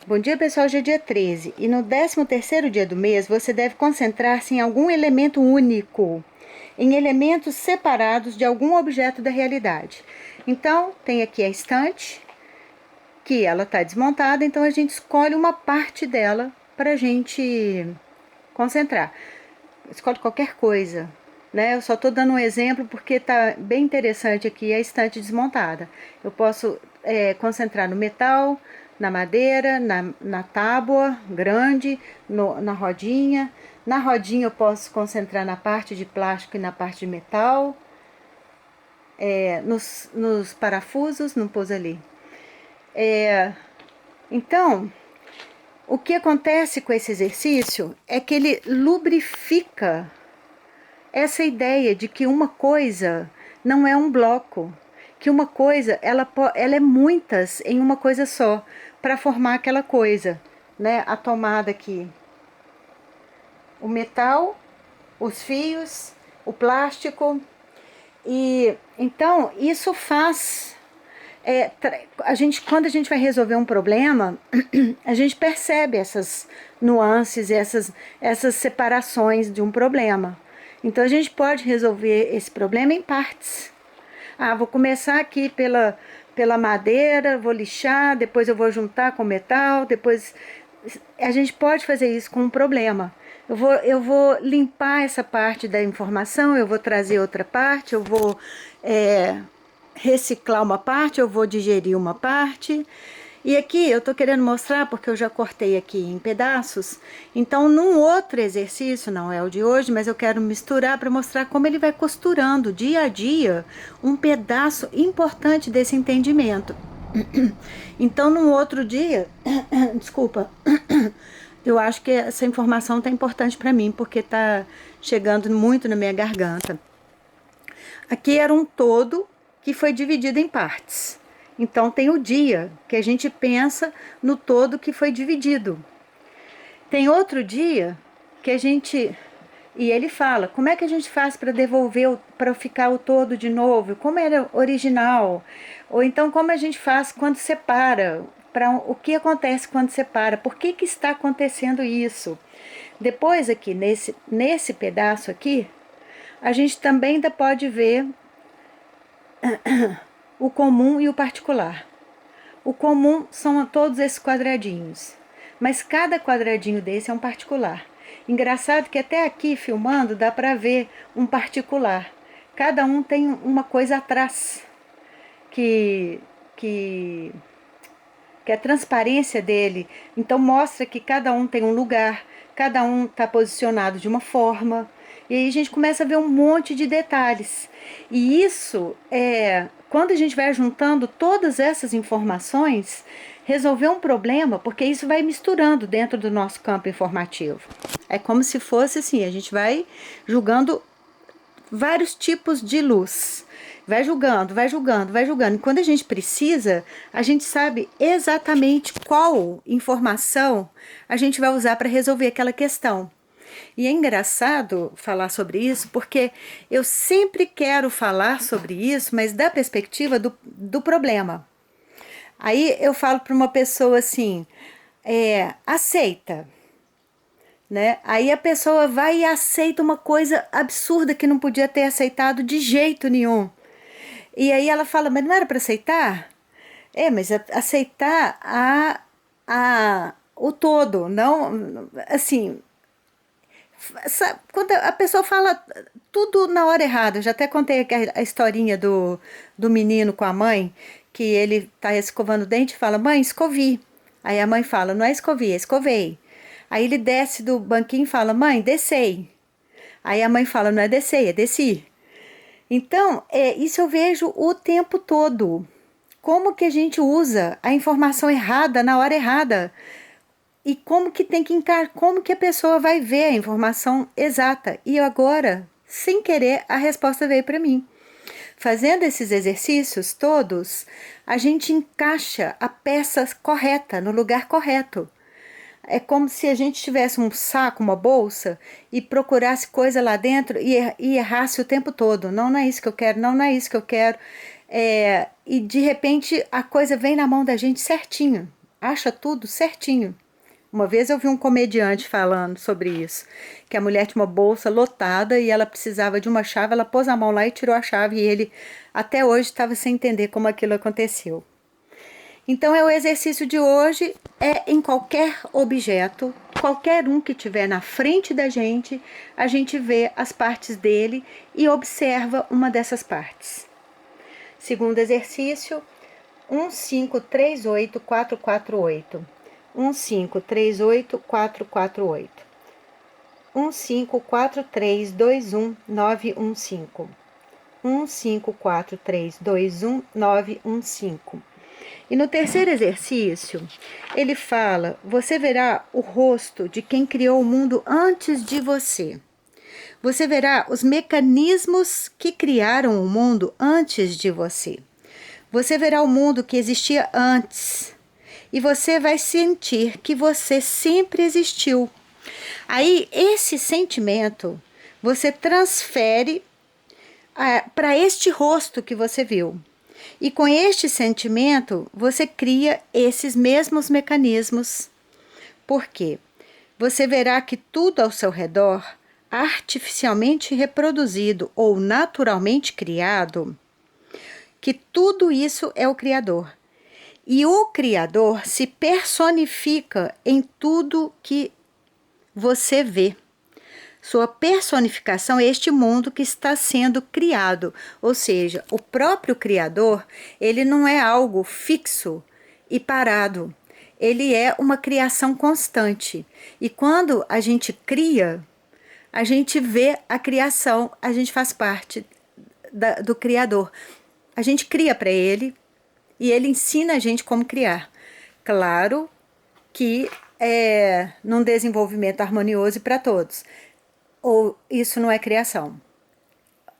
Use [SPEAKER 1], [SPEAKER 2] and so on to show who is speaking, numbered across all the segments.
[SPEAKER 1] Bom dia, pessoal. Hoje é dia 13 e no 13º dia do mês você deve concentrar-se em algum elemento único, em elementos separados de algum objeto da realidade. Então, tem aqui a estante, que ela está desmontada, então a gente escolhe uma parte dela para a gente concentrar. Escolhe qualquer coisa, né? Eu só estou dando um exemplo porque tá bem interessante aqui a estante desmontada. Eu posso concentrar no metal, na madeira, na tábua grande, na rodinha. Na rodinha eu posso concentrar na parte de plástico e na parte de metal, nos parafusos, não pôs ali. Então, o que acontece com esse exercício é que ele lubrifica essa ideia de que uma coisa não é um bloco, que uma coisa ela é muitas em uma coisa só para formar aquela coisa, né? A tomada aqui, o metal, os fios, o plástico, e então isso faz quando a gente vai resolver um problema, a gente percebe essas nuances, essas separações de um problema. Então a gente pode resolver esse problema em partes. Vou começar aqui pela madeira, vou lixar, depois eu vou juntar com metal, depois a gente pode fazer isso com um problema. Eu vou limpar essa parte da informação, eu vou trazer outra parte, eu vou reciclar uma parte, eu vou digerir uma parte. E aqui eu tô querendo mostrar, porque eu já cortei aqui em pedaços, então num outro exercício, não é o de hoje, mas eu quero misturar para mostrar como ele vai costurando dia a dia um pedaço importante desse entendimento. Então num outro dia, desculpa, eu acho que essa informação tá importante para mim, porque tá chegando muito na minha garganta. Aqui era um todo que foi dividido em partes. Então tem o dia que a gente pensa no todo que foi dividido. Tem outro dia que a gente... E ele fala, como é que a gente faz para devolver, para ficar o todo de novo? Como era original? Ou então como a gente faz quando separa? O que acontece quando separa? Por que está acontecendo isso? Depois aqui, nesse pedaço aqui, a gente também ainda pode ver o comum e o particular. O comum são todos esses quadradinhos, mas cada quadradinho desse é um particular. Engraçado que até aqui filmando dá para ver um particular. Cada um tem uma coisa atrás que que que é a transparência dele. Então mostra que cada um tem um lugar, cada um está posicionado de uma forma. E aí a gente começa a ver um monte de detalhes. E isso quando a gente vai juntando todas essas informações, resolver um problema, porque isso vai misturando dentro do nosso campo informativo. É como se fosse assim, a gente vai julgando vários tipos de luz. Vai julgando, vai julgando, vai julgando. E quando a gente precisa, a gente sabe exatamente qual informação a gente vai usar para resolver aquela questão. E é engraçado falar sobre isso, porque eu sempre quero falar sobre isso, mas da perspectiva do problema. Aí eu falo para uma pessoa assim, aceita, né? Aí a pessoa vai e aceita uma coisa absurda que não podia ter aceitado de jeito nenhum. E aí ela fala, mas não era para aceitar? Mas aceitar o todo, não, assim, quando a pessoa fala tudo na hora errada. Eu já até contei a historinha do menino com a mãe, que ele tá escovando o dente e fala, mãe, escovi. Aí a mãe fala, não é escovi, é escovei. Aí ele desce do banquinho e fala, mãe, descei. Aí a mãe fala, não é descei, é desci. Então, isso eu vejo o tempo todo. Como que a gente usa a informação errada na hora errada? E como que tem que encarar, como que a pessoa vai ver a informação exata. E agora, sem querer, a resposta veio para mim. Fazendo esses exercícios todos, a gente encaixa a peça correta no lugar correto. É como se a gente tivesse um saco, uma bolsa, e procurasse coisa lá dentro e errasse o tempo todo. Não, não é isso que eu quero, não, não é isso que eu quero. E de repente a coisa vem na mão da gente certinho. acha tudo certinho. Uma vez eu vi um comediante falando sobre isso, que a mulher tinha uma bolsa lotada e ela precisava de uma chave, ela pôs a mão lá e tirou a chave e ele até hoje estava sem entender como aquilo aconteceu. Então o exercício de hoje é em qualquer objeto, qualquer um que tiver na frente da gente, a gente vê as partes dele e observa uma dessas partes. Segundo exercício, 1538448. 1538448. 154321915. 154321915. E no terceiro exercício, ele fala: você verá o rosto de quem criou o mundo antes de você. Você verá os mecanismos que criaram o mundo antes de você. Você verá o mundo que existia antes. E você vai sentir que você sempre existiu. Aí, esse sentimento, você transfere para este rosto que você viu. E com este sentimento, você cria esses mesmos mecanismos. Por quê? Você verá que tudo ao seu redor, artificialmente reproduzido ou naturalmente criado, que tudo isso é o Criador. E o Criador se personifica em tudo que você vê. Sua personificação é este mundo que está sendo criado, ou seja, o próprio Criador, ele não é algo fixo e parado, ele é uma criação constante. E quando a gente cria, a gente vê a criação, a gente faz parte do Criador. A gente cria para ele e ele ensina a gente como criar. Claro que num desenvolvimento harmonioso e para todos. Ou isso não é criação.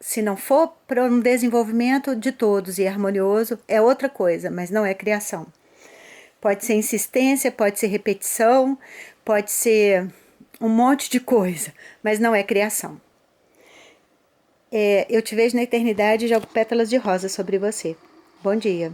[SPEAKER 1] Se não for para um desenvolvimento de todos e harmonioso, é outra coisa, mas não é criação. Pode ser insistência, pode ser repetição, pode ser um monte de coisa, mas não é criação. Eu te vejo na eternidade e jogo pétalas de rosa sobre você. Bom dia.